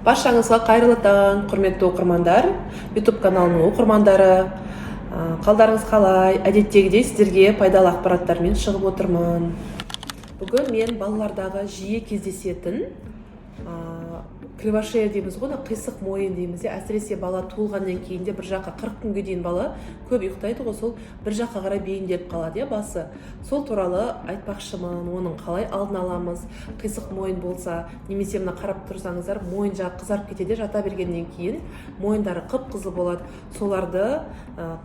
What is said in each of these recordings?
Баршаңызға қайырлы таң, құрметті оқырмандар, YouTube каналының оқырмандары. Қалдарыңыз қалай? Әдеттегідей сіздерге пайдалы ақпараттармен шығып отырмын. Бүгін мен балалардағы жиі кездесетін кривошея дейміз ғой, қисық мойын дейміз. Әсіресе бала туылғаннан кейін де бір жаққа 40 күнге дейін бала көп ұйықтайды ғой, сол бір жаққа қарай бейімделіп қалады, басы. Сол туралы айтпақшымын, оның қалай алдын аламыз. Қисық мойын болса, немесе мына қарап тұрсаңыздар, мойын жағы қызарып кетеді, жата бергеннен кейін мойындары қып-қызыл болады. Соларды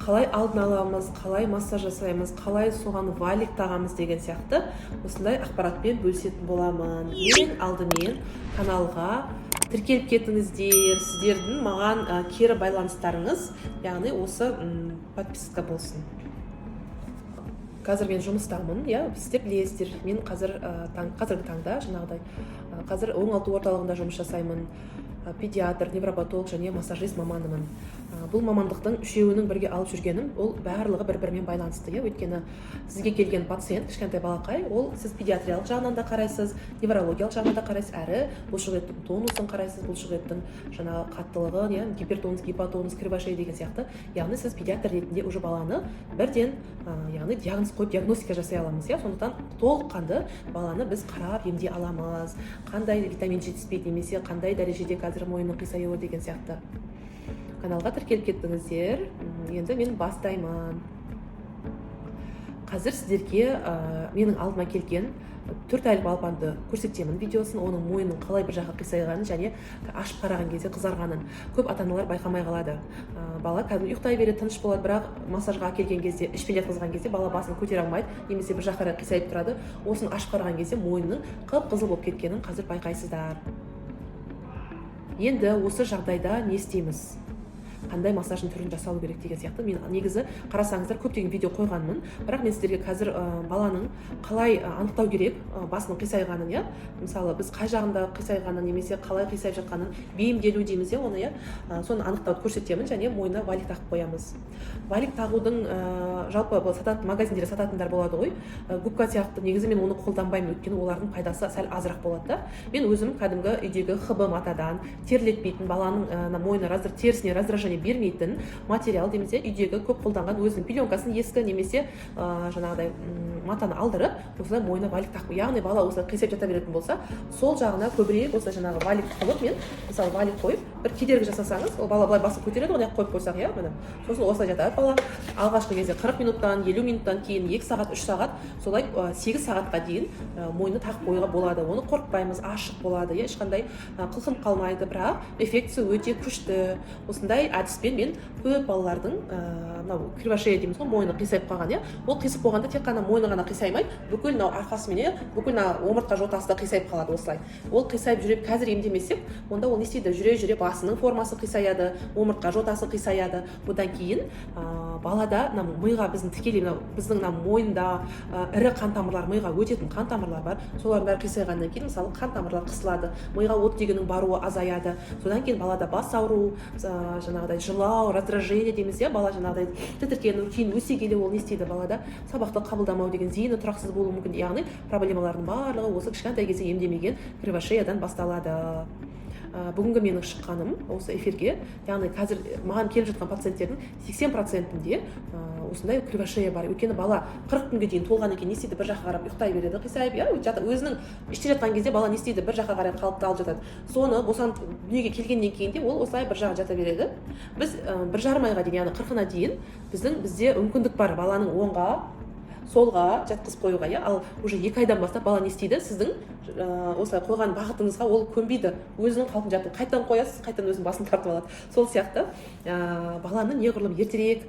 қалай алдын аламыз, қалай массаж жасаймыз, қалай соған валик тағамыз деген сияқты осындай ақпаратпен бөлісетін боламын. Ең алдымен каналға тіркеліп кетіңіздер, сіздердің маған кері байланыстарыңыз, яғни осы подписка болсын. Қазір мен жұмыстамын, сіздер білесіздер, мен қазіргі таңда жаңағыдай қазір оңалту орталығында жұмыс жасаймын. Педиатр, невропатолог және массажист маманымын. Бұл мамандықтың үшеуінің бірге алып жүргенім, ол барлығы бір-бірімен байланысты. Өйткені сізге келген пациент, кішкентай балақай, ол сіз педиатриялық жағынан да қарайсыз, неврологиялық жағынан да қарайсыз, әрі бұлшықеттің тонусын қарайсыз, бұлшықеттің жаңағы қаттылығын, гипертонус, гипотонус, кривошея деген сияқты. Яғни сіз педиатр ретінде уже баланы бірден яғни диагноз қойып диагностика жасай аламыз. Сондықтан толыққанды баланы біз қарап емдей аламыз. Қандай витамин жетіспейді немесе қандай дәрежеде қазір мойынның қисаюы деген сияқты. Каналға тіркеліп кеттіңіздер. Енді мен бастаймын. Қазір сіздерге менің алдыма келген 4 айлық балапанды көрсетемін видеосын, оның мойнының қалай бір жаққа қисайғанын және ашып қараған кезде қызарғанын. Көп ата-аналар байқамай қалады. Бала кәдімгі ұйықтай береді, тыныш болады, бірақ массажға келген кезде, ішпен жатқызған кезде бала басын көтере алмайды, немесе бір жаққа қисайып тұрады. Осыны ашып қараған кезде мойнының қып-қызыл болып кеткенін қазір байқайсыздар. Енді осы жағдайда не істейміз? Қандай массажын түрін жасау керек деген сияқты. Мен негізі қарасаңыздар көптеген видео қойғанмын, бірақ мен сіздерге қазір баланың қалай анықтау керек басының қисайғанын, мысалы біз қай жағында қисайғанын немесе қалай қисайып жатқанын бейімделу дейміз, оны соны анықтауды көрсетемін және мойнына валик тағып қоямыз. Валик тағудың жалпы магазиндерде сататындар болады ғой, губка сияқты. Негізі мен оны қолданбаймын, өйткені олардың пайдасы сәл азырақ болады. Мен өзім кәдімгі үйдегі ХБ матадан терлетпейтін, баланың мойны терісіне раздражение бермейтін материал дейміз, үйдегі көп қолданған өзінің пеленкасын ескі немесе жаңағыдай матаны алдырып, осылай мойнына валик тағып. Яғни бала осылай қисайып жата беретін болса, сол жағына көбірек осылай жаңағы валик қылып, мен мысалы валик қойып, бір кедергі жасасаңыз, ол бала былай басып көтереді, оны қойып қойсақ, сосын осылай жатады бала. Алғашқы кезде 40 минуттан, 50 минуттан кейін 2 сағат, 3 сағат, солай 8 сағатқа дейін мойны тағып қоюға болады. Оны қорықпаймыз, ашық болады, ешқандай қылқынып қалмайды, бірақ эффектісі өте күшті. Осындай әдіспен мен көп балалардың кривошея дейміз ғой, мойны қисайып қалған, ол қисып болғанда тек қана мойны ғана қисаймайды, бүкіл арқасымен, бүкіл омыртқа жотасы да қисайып қалады осылай. Ол қисайып жүріп қазір емдемесек, онда ол не істейді? Жүре басының формасы қисаяды, омыртқа жотасы қисаяды. Одан кейін балада миға біздің тікелей біздің мойында ірі қан тамырлар, миға өтетін қан тамырлар бар. Солардың бәрі қисайғаннан кейін мысалы қан тамырлар қысылады, миға оттегінің баруы азаяды. Содан кейін балада бас ауру, жаңағыдай жылау, раздражение дейміз, бала жаңағыдай тітіркену, кейін өсе келе ол не істейді? Балада сабақты қабылдамау деген зейіні тұрақсыз болуы мүмкін. Яғни проблемалардың барлығы осы кішкентай кезде емдемеген кривошеядан басталады. Бүгінгі менің шыққаным осы эфирге, яғни қазір маған келіп жатқан пациенттердің 80%-інде осындай кривошея бар. Өйткені бала 40 күнге дейін толғаннан кейін не істейді? Бір жаққа қарап ұйықтай береді, қисайып, өзінің іште жатқан кезде бала не істейді? Бір жаққа қарай қалыпты алып жатады. Соны босанып дүниеге келгеннен кейін де ол осылай бір жаққа жата береді. Біз 1,5 айға дейін, яғни 40-ына дейін бізде мүмкіндік бар баланың оңға, солға жатқызып қоюға, ал уже 2 айдан бастап бала не істейді? Сіздің осылай қойған бағытыңызға ол көнбейді, өзінің қалпын жатып қайтадан қоясыз, қайтадан өзінің басын тартып алады. Сол сияқты баланы неғұрлым ертерек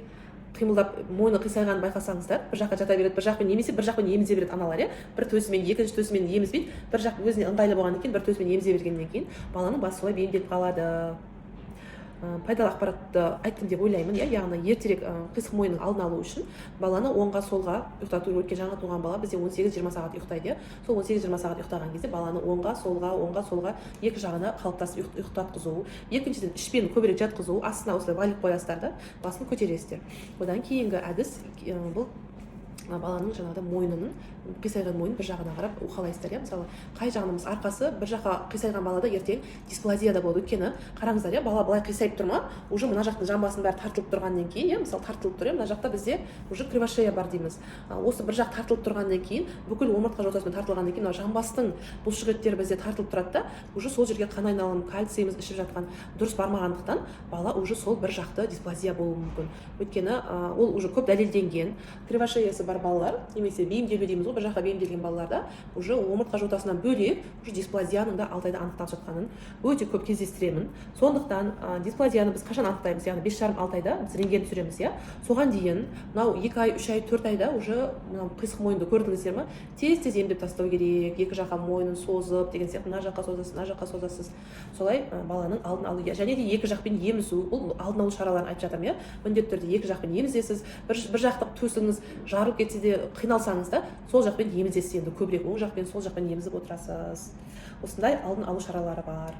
қимылдап мойны қисайғанын байқасаңыздар, бір жаққа жата береді, бір жақпен немесе бір жақпен емізе береді аналар, бір төсімен, екінші төсімен емізбейді, бір жақ өзіне ыңғайлы болғаннан кейін бір төсімен емізе бергеннен кейін баланың басы солай бейімделіп қалады. Пайдалы ақпаратты айттым деп ойлаймын, яғни ертерек қисық мойынның алдын алу үшін баланы оңға солға ұйықтату. Өткен жаңа туған бала бізде 18-20 сағат ұйықтайды. Сол 18-20 сағат ұйықтаған кезде баланы оңға солға екі жағына қалыптасып ұйықтатқызу. Екіншіден ішпен көбірек жатқызу, астына осылай валик қоясыздар да басын көтересіздер. Одан кейінгі әдіс бұл баланың жаңағыда мойнының қисайған мойын бір жағына қарап уқалайсыздар. Иә, мысалы қай жағымыз арқасы бір жаққа қисайған балада ертең дисплазия да болады. Өйткені қараңыздар, иә, бала былай қисайып тұр ма, уже мына жақтың жамбасының бәрі тартылып тұрғаннан кейін, иә, мысалы тартылып тұр, иә, мына жақта бізде уже кривошея бар дейміз. Осы бір жақ тартылып тұрғаннан кейін, бүкіл омыртқа жотасымен тартылғаннан кейін, мына жамбастың бұлшық еттері бізде тартылып тұрады да, уже сол жерге қан айналым, кальцийіміз ішіп жатқан дұрыс бармағандықтан бала уже сол бір жақты дисплазия болуы мүмкін. Өйткені ол уже көп дәлелденген. Кривошеясы бар балалар, немесе бейімделу дейміз ғой, бір жаққа бейімделген балаларда уже омыртқа жотасынан бөлек уже дисплазияның да 6 айда анықталып жатқанын өте көп кездестіремін. Сондықтан дисплазияны біз қашан анықтаймыз? Яғни 5,5-6 айда біз рентген түсіреміз, иә. Соған дейін мынау 2 ай, 3 ай, 4 айда уже мынау қисық мойынды көрдіңіздер ме? Тез-тез емдеп тастау керек. Екі жаққа мойнын созып деген сияқты, мына жаққа созасыз, мына жаққа созасыз. Солай баланың алдын алу, және де екі жақпен емізу. Бұл алдын алу шараларын айтып жатырмын, иә. Міндетті түрде екі жақпен емізесіз. Бір жақтық төсіңіз жарылып кетсе де қиналсаңыз да, сол жақпен емізесіз. Енді көбірек оң жақпен, сол жақпен емізіп отырасыз. Осындай алдын алу шаралары бар.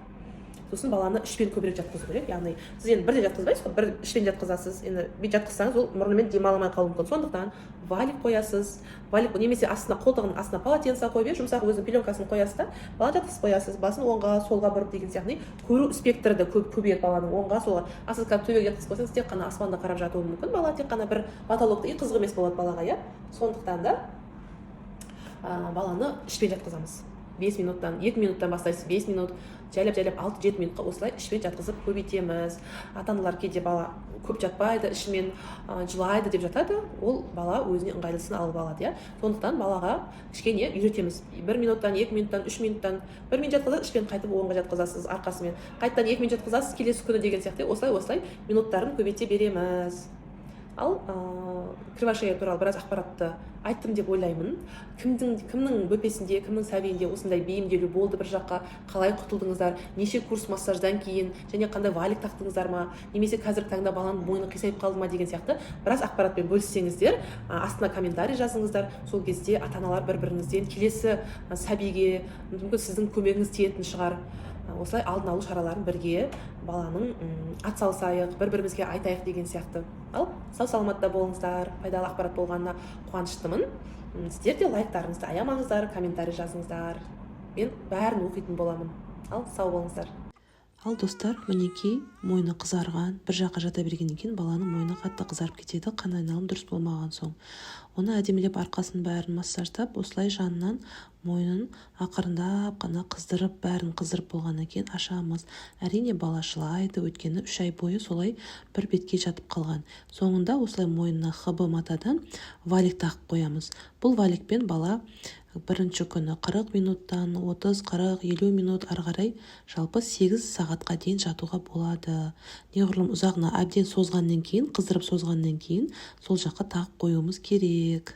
Сосын баланы ішпен көбірек жатқызу керек. Яғни сіз енді бірден жатқызбайсыз, бір ішпен жатқызасыз. Енді жатқызсаңыз ол мұрнымен демаламай қалуы мүмкін. Сондықтан валик қоясыз. Валик немесе астына, қолтығының астына полотенце қойып, жұмсақ өзінің пеленкасын қоясыз да, баланы жатқызып қоясыз. Басын оңға, солға бұрып деген сияқты. Көру спектрі де көбейеді баланың оңға, солға. А сіз төбеге жатқызып қойсаңыз, тек қана аспанды қарап жатуы мүмкін. Бала тек қана бір потолокты қызық емес болады балаға, иә. Сондықтан да баланы ішпен жатқызамыз. 5 минуттан, 2 минуттан бастайсыз, 5 минут, жайлап 6-7 минутқа осылай ішпен жатқызып көбейтеміз. Ата-аналар кейде бала көп жатпайды, ішімен жылайды деп жатады. Ол бала өзіне ыңғайлысын алып алады, иә. Сондықтан балаға кішкене үйретеміз. 1 минуттан, 2 минуттан, 3 минуттан 1 минут жатқызасыз, ішпен қайтып оңға жатқызасыз арқасымен. Қайттан 2 минут жатқызасыз, келесі күні деген сияқты. Осылай минуттарын көбейте береміз. Ал кривошея туралы біраз ақпаратты айттым деп ойлаймын. Кімнің бөпесінде, кімнің сәбиінде осындай бейімделу болды, бір жаққа қалай құтылдыңыздар, неше курс массаждан кейін, және қандай валик тақтыңыздар ма, немесе қазіргі таңда баланың мойны қисайып қалды ма деген сияқты біраз ақпаратпен бөліссеңіздер, астына комментарий жазыңыздар. Сол кезде ата-аналар бір-біріңізден келесі сәбиге мүмкін сіздің көмегіңіз тиетін шығар. Осылай алдын алу шараларын бірге баланың атсалысайық, бір-бірімізге айтайық деген сияқты. Ал сау саламатта болыңыздар. Пайдалы ақпарат болғанына қуаныштымын. Сіздер де лайктарыңызды аямаңыздар, комментарий жазыңыздар. Мен бәрін оқитын боламын. Ал сау болыңыздар. Ал достар, мінекей мойны қызарған, бір жаққа жата бергеннен кейін баланың мойны қатты қызарып кетеді, қан айналым дұрыс болмаған соң. Оны әдемілеп арқасын бәрін массаждап, осылай жанынан мойнын ақырындап қана қыздырып, бәрін қыздырып болғаннан кейін ашамыз. Әрине бала жылайды, өйткені 3 ай бойы солай бір бетке жатып қалған. Соңында осылай мойнына хб матадан валик тағып қоямыз. Бұл валикпен бала бірінші күні 40 минуттан 30, 40, 50 минут ары қарай жалпы 8 сағатқа дейін жатуға болады. Неғұрлым ұзағына әбден созғаннан кейін, қыздырып созғаннан кейін сол жаққа тағып қоюымыз керек.